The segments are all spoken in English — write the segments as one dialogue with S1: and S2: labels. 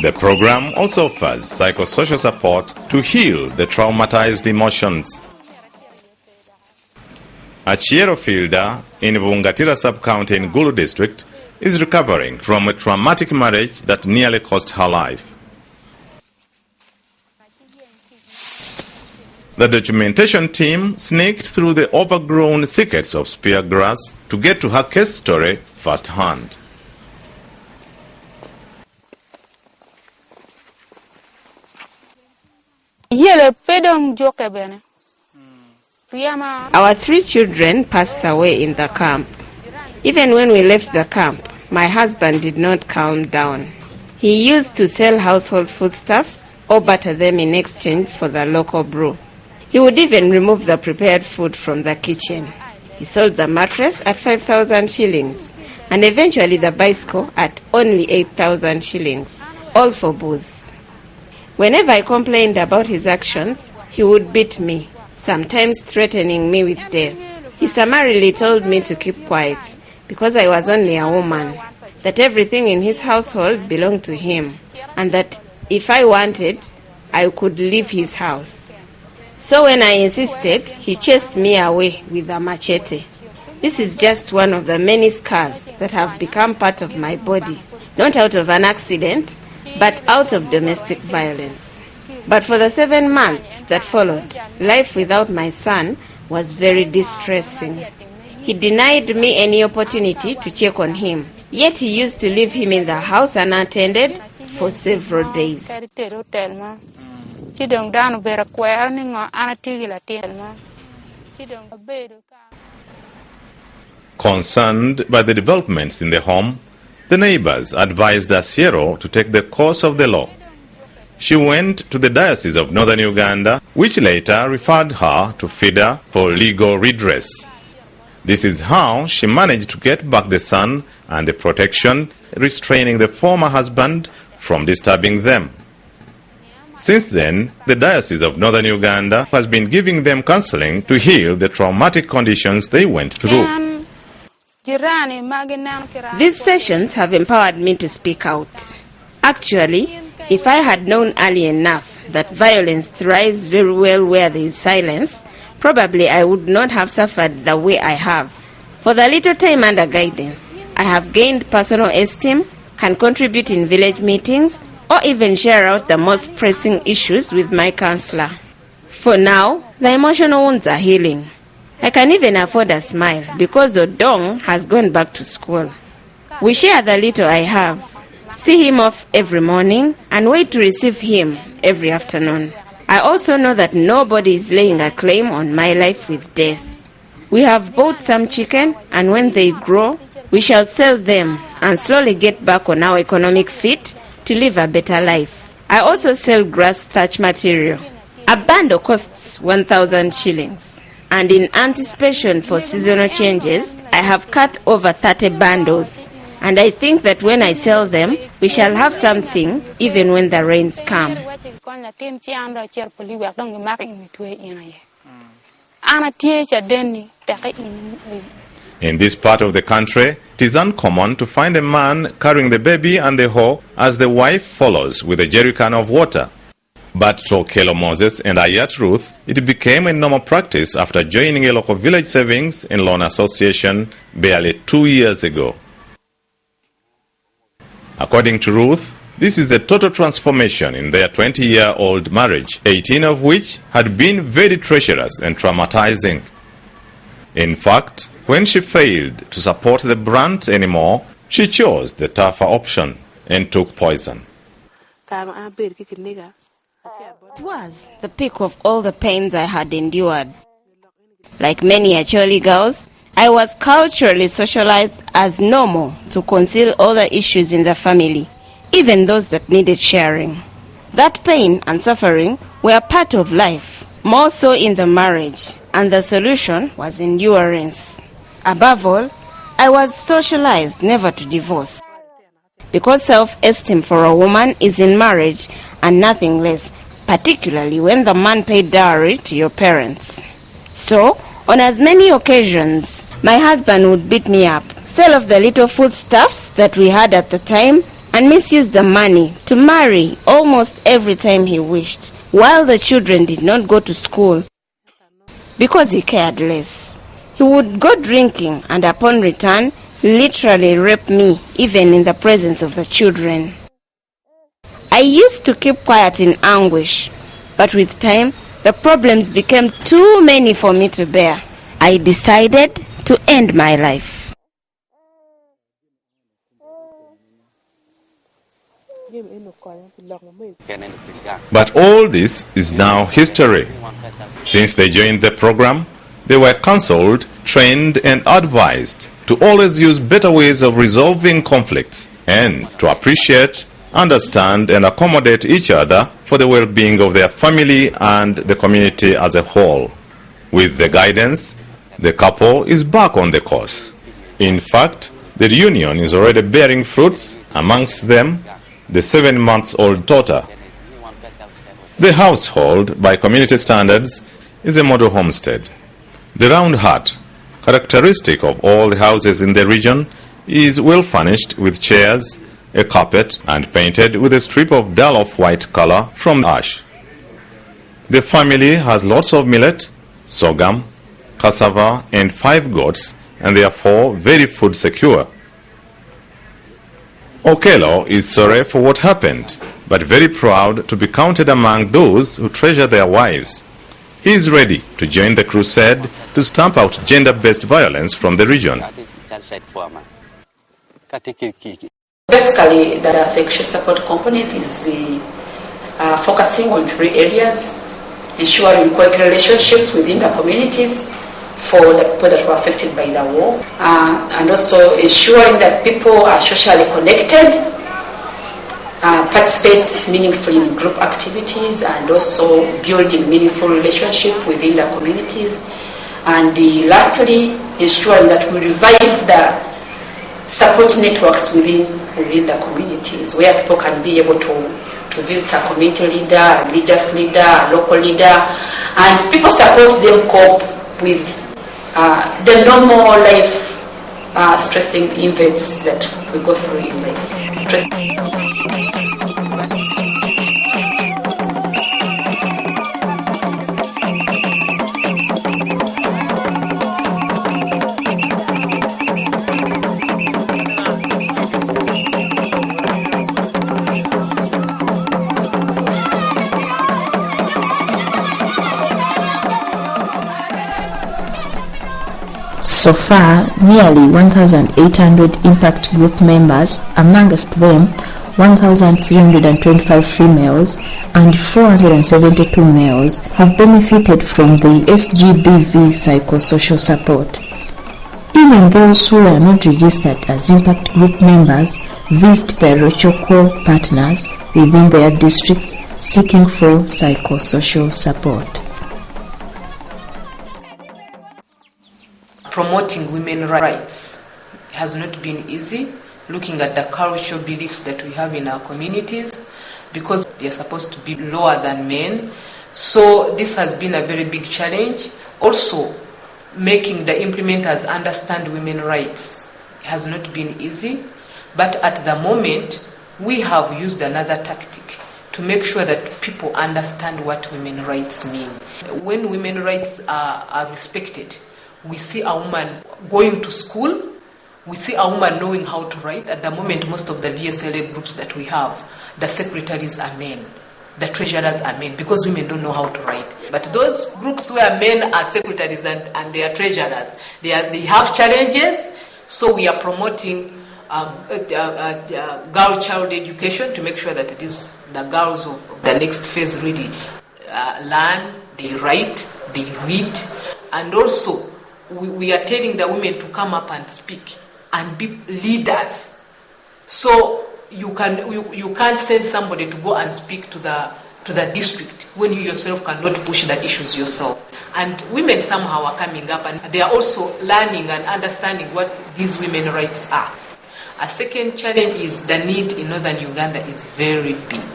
S1: The program also offers psychosocial support to heal the traumatized emotions. Achiero Fielder in Bungatira sub-county in Gulu district is recovering from a traumatic marriage that nearly cost her life. The documentation team sneaked through the overgrown thickets of spear grass to get to her case story firsthand.
S2: Our 3 children passed away in the camp. Even when we left the camp, my husband did not calm down. He used to sell household foodstuffs or butter them in exchange for the local brew. He would even remove the prepared food from the kitchen. He sold the mattress at 5,000 shillings and eventually the bicycle at only 8,000 shillings, all for booze. Whenever I complained about his actions, he would beat me, sometimes threatening me with death. He summarily told me to keep quiet because I was only a woman, that everything in his household belonged to him, and that if I wanted, I could leave his house. So when I insisted, he chased me away with a machete. This is just one of the many scars that have become part of my body, not out of an accident, but out of domestic violence. But for the 7 months that followed, life without my son was very distressing. He denied me any opportunity to check on him, yet he used to leave him in the house unattended for several days.
S1: Concerned by the developments in the home, the neighbors advised Asiero to take the course of the law. She went to the Diocese of Northern Uganda, which later referred her to FIDA for legal redress. This is how she managed to get back the son and the protection, restraining the former husband from disturbing them. Since then, the Diocese of Northern Uganda has been giving them counseling to heal the traumatic conditions they went through.
S2: These sessions have empowered me to speak out. Actually, if I had known early enough that violence thrives very well where there is silence, probably I would not have suffered the way I have. For the little time under guidance, I have gained personal esteem, can contribute in village meetings, or even share out the most pressing issues with my counselor. For now, the emotional wounds are healing. I can even afford a smile because Odong has gone back to school. We share the little I have, see him off every morning, and wait to receive him every afternoon. I also know that nobody is laying a claim on my life with death. We have bought some chicken, and when they grow, we shall sell them and slowly get back on our economic feet to live a better life. I also sell grass thatch material. A bundle costs 1,000 shillings. And in anticipation for seasonal changes, I have cut over 30 bundles. And I think that when I sell them, we shall have something even when the rains come.
S1: In this part of the country, it is uncommon to find a man carrying the baby and the hoe as the wife follows with a jerrycan of water. But to Kelo Moses and Ayat Ruth, it became a normal practice after joining a local village savings and loan association barely 2 years ago. According to Ruth, this is a total transformation in their 20-year-old marriage, 18 of which had been very treacherous and traumatizing. In fact, when she failed to support the brunt anymore, she chose the tougher option and took poison.
S2: It was the peak of all the pains I had endured. Like many Acholi girls, I was culturally socialized as normal to conceal all the issues in the family, even those that needed sharing. That pain and suffering were part of life, more so in the marriage, and the solution was endurance. Above all, I was socialized never to divorce, because self-esteem for a woman is in marriage and nothing less, particularly when the man paid dowry to your parents. So, on as many occasions, my husband would beat me up, sell off the little foodstuffs that we had at the time, and misused the money to marry almost every time he wished, while the children did not go to school because he cared less. He would go drinking and upon return literally rape me, even in the presence of the children. I used to keep quiet in anguish, but with time the problems became too many for me to bear. I decided to end my life.
S1: But all this is now history. Since they joined the program, they were counseled, trained and advised to always use better ways of resolving conflicts and to appreciate, understand and accommodate each other for the well-being of their family and the community as a whole. With the guidance, the couple is back on the course. In fact, the reunion is already bearing fruits, amongst them the 7-month-old daughter. The household, by community standards, is a model homestead. The round hut, characteristic of all the houses in the region, is well furnished with chairs, a carpet, and painted with a strip of dull off-white color from ash. The family has lots of millet, sorghum, cassava, and 5 goats, and therefore very food secure. Okello is sorry for what happened, but very proud to be counted among those who treasure their wives. He is ready to join the crusade to stamp out gender-based violence from the region.
S3: Basically, the sexual support component is focusing on 3 areas: ensuring quality relationships within the communities for the people that were affected by the war, and also ensuring that people are socially connected, participate meaningfully in group activities, and also building meaningful relationship within the communities. And lastly, ensuring that we revive the support networks within the communities, where people can be able to visit a community leader, a religious leader, a local leader, and people support them cope with the normal life stressing events that we go through in life.
S4: So far, nearly 1,800 impact group members, amongst them 1,325 females and 472 males, have benefited from the SGBV psychosocial support. Even those who are not registered as impact group members visit the Roco Kwo partners within their districts seeking for psychosocial support.
S3: Promoting women's rights has not been easy, looking at the cultural beliefs that we have in our communities, because they are supposed to be lower than men. So this has been a very big challenge. Also, making the implementers understand women's rights has not been easy, but at the moment we have used another tactic to make sure that people understand what women's rights mean. When women's rights are respected, we see a woman going to school, we see a woman knowing how to write. At the moment, most of the VSLA groups that we have, the secretaries are men, the treasurers are men, because women don't know how to write. But those groups where men are secretaries and they are treasurers, they have challenges. So we are promoting girl child education to make sure that it is the girls of the next phase really learn, they write, they read, and also we are telling the women to come up and speak and be leaders. So you can't send somebody to go and speak to the district when you yourself cannot push the issues yourself. And women somehow are coming up and they are also learning and understanding what these women's rights are. A second challenge is the need in Northern Uganda is very big.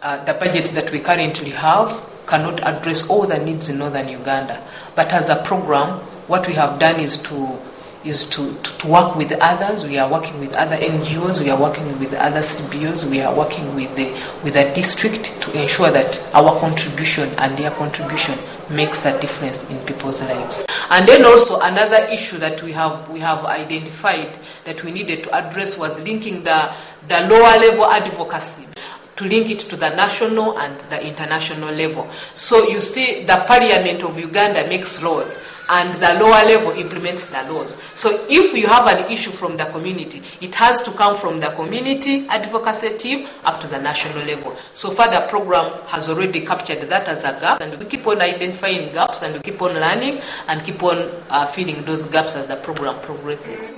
S3: The budgets that we currently have cannot address all the needs in Northern Uganda. But as a program, what we have done is to is to work with others. We are working with other NGOs, we are working with other CBOs, we are working with the district to ensure that our contribution and their contribution makes a difference in people's lives. And then also another issue that we have identified that we needed to address was linking the lower level advocacy, to link it to the national and the international level. So you see, the Parliament of Uganda makes laws and the lower level implements the laws. So if you have an issue from the community, it has to come from the community advocacy team up to the national level. So far the program has already captured that as a gap, and we keep on identifying gaps and we keep on learning and keep on filling those gaps as the program progresses.